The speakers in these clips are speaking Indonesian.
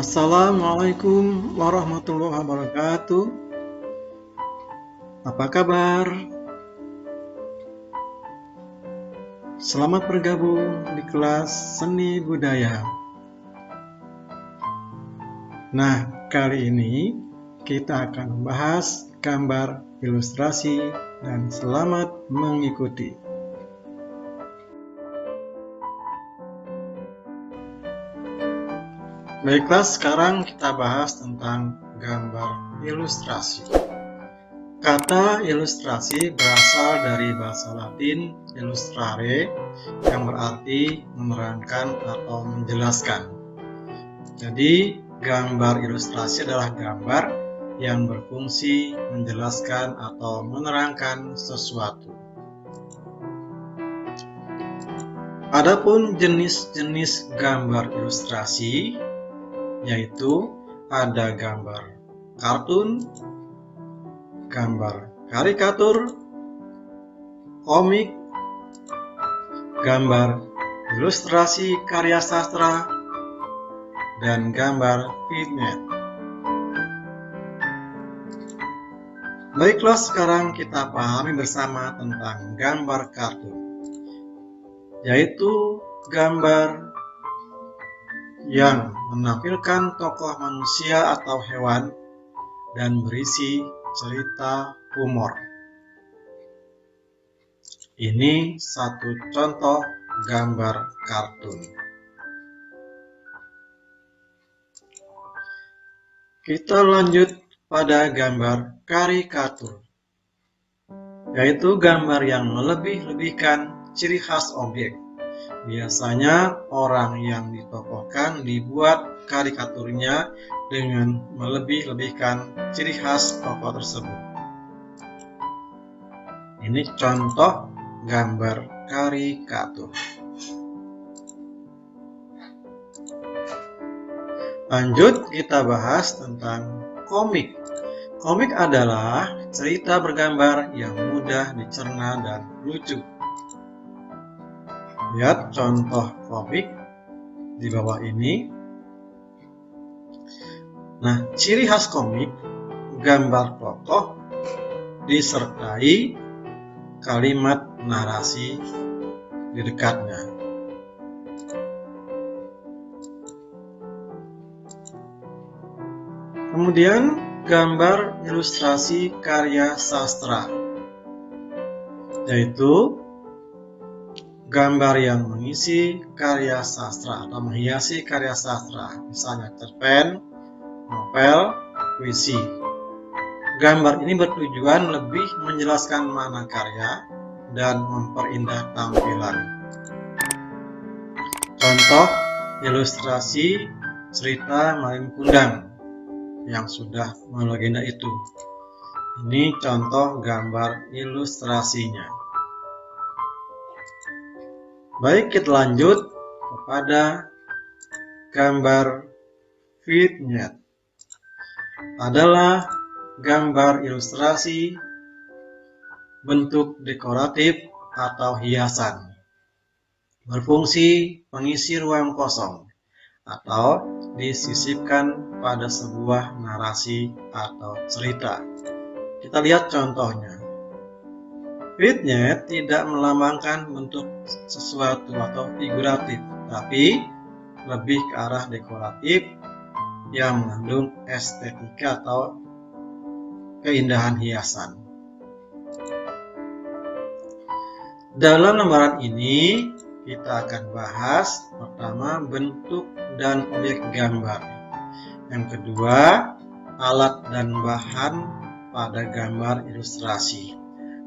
Assalamualaikum warahmatullahi wabarakatuh. Apa kabar? Selamat bergabung di kelas seni budaya. Nah, kali ini kita akan membahas gambar ilustrasi dan selamat mengikuti. Baiklah, sekarang kita bahas tentang gambar ilustrasi. Kata ilustrasi berasal dari bahasa Latin illustrare yang berarti menerangkan atau menjelaskan. Jadi, gambar ilustrasi adalah gambar yang berfungsi menjelaskan atau menerangkan sesuatu. Adapun jenis-jenis gambar ilustrasi yaitu ada gambar kartun, gambar karikatur, komik, gambar ilustrasi karya sastra, dan gambar vignette. Baiklah, sekarang kita pahami bersama tentang gambar kartun, yaitu gambar yang menampilkan tokoh manusia atau hewan dan berisi cerita humor. Ini satu contoh gambar kartun. Kita lanjut pada gambar karikatur, yaitu gambar yang melebih-lebihkan ciri khas objek. Biasanya orang yang ditokohkan dibuat karikaturnya dengan melebih-lebihkan ciri khas tokoh tersebut. Ini contoh gambar karikatur. Lanjut, kita bahas tentang komik. Komik adalah cerita bergambar yang mudah dicerna dan lucu. Lihat contoh komik di bawah ini. Nah, ciri khas komik, gambar tokoh disertai kalimat narasi di dekatnya. Kemudian gambar ilustrasi karya sastra, yaitu gambar yang mengisi karya sastra atau menghiasi karya sastra, misalnya cerpen, novel, puisi. Gambar ini bertujuan lebih menjelaskan makna karya dan memperindah tampilan. Contoh ilustrasi cerita Malin Kundang yang sudah melegenda itu. Ini contoh gambar ilustrasinya. Baik, kita lanjut kepada gambar vignette. Adalah gambar ilustrasi bentuk dekoratif atau hiasan, berfungsi pengisi ruang kosong atau disisipkan pada sebuah narasi atau cerita. Kita lihat contohnya. Vignette tidak melambangkan bentuk sesuatu atau figuratif, tapi lebih ke arah dekoratif yang mengandung estetika atau keindahan hiasan. Dalam lembaran ini kita akan bahas pertama bentuk dan objek gambar, yang kedua alat dan bahan pada gambar ilustrasi.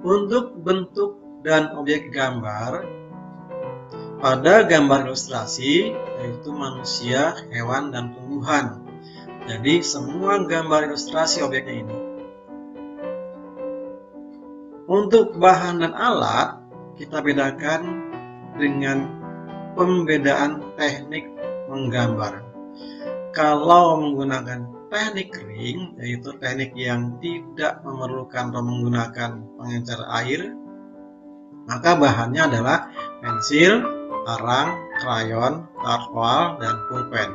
Untuk bentuk dan objek gambar pada gambar ilustrasi yaitu manusia, hewan, dan tumbuhan. Jadi semua gambar ilustrasi objeknya ini. Untuk bahan dan alat kita bedakan dengan pembedaan teknik menggambar. Kalau menggunakan teknik kering, yaitu teknik yang tidak memerlukan atau menggunakan pengencer air, maka bahannya adalah pensil, arang, krayon, charcoal, dan pulpen.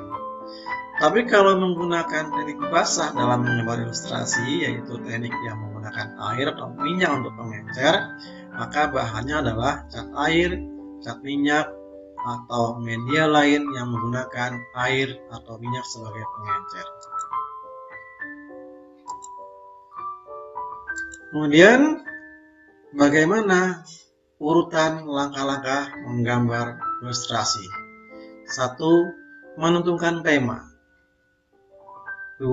Tapi kalau menggunakan teknik basah dalam menggambar ilustrasi, yaitu teknik yang menggunakan air atau minyak untuk pengencer, maka bahannya adalah cat air, cat minyak, atau media lain yang menggunakan air atau minyak sebagai pengencer. Kemudian, bagaimana urutan langkah-langkah menggambar ilustrasi? 1. Menentukan tema. 2.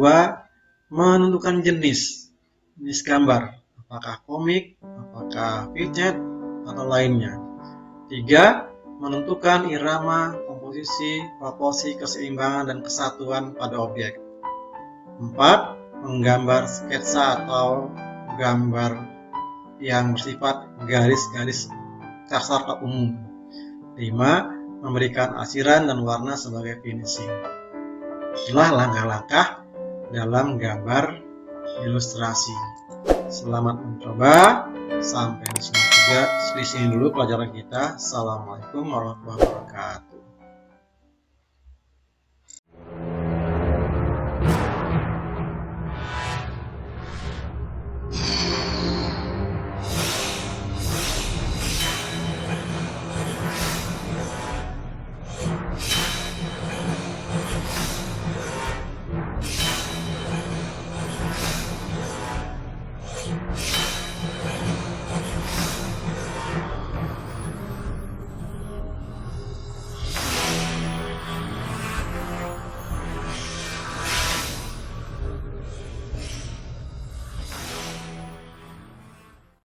Menentukan jenis gambar, apakah komik, apakah picet, atau lainnya. 3. Menentukan irama, komposisi, proporsi, keseimbangan, dan kesatuan pada objek. 4. Menggambar sketsa atau gambar yang bersifat garis-garis kasar atau umum. 5. Memberikan asiran dan warna sebagai finishing. Itulah langkah-langkah dalam gambar ilustrasi. Selamat mencoba. Sampai di sini dulu pelajaran kita. Assalamualaikum warahmatullahi wabarakatuh.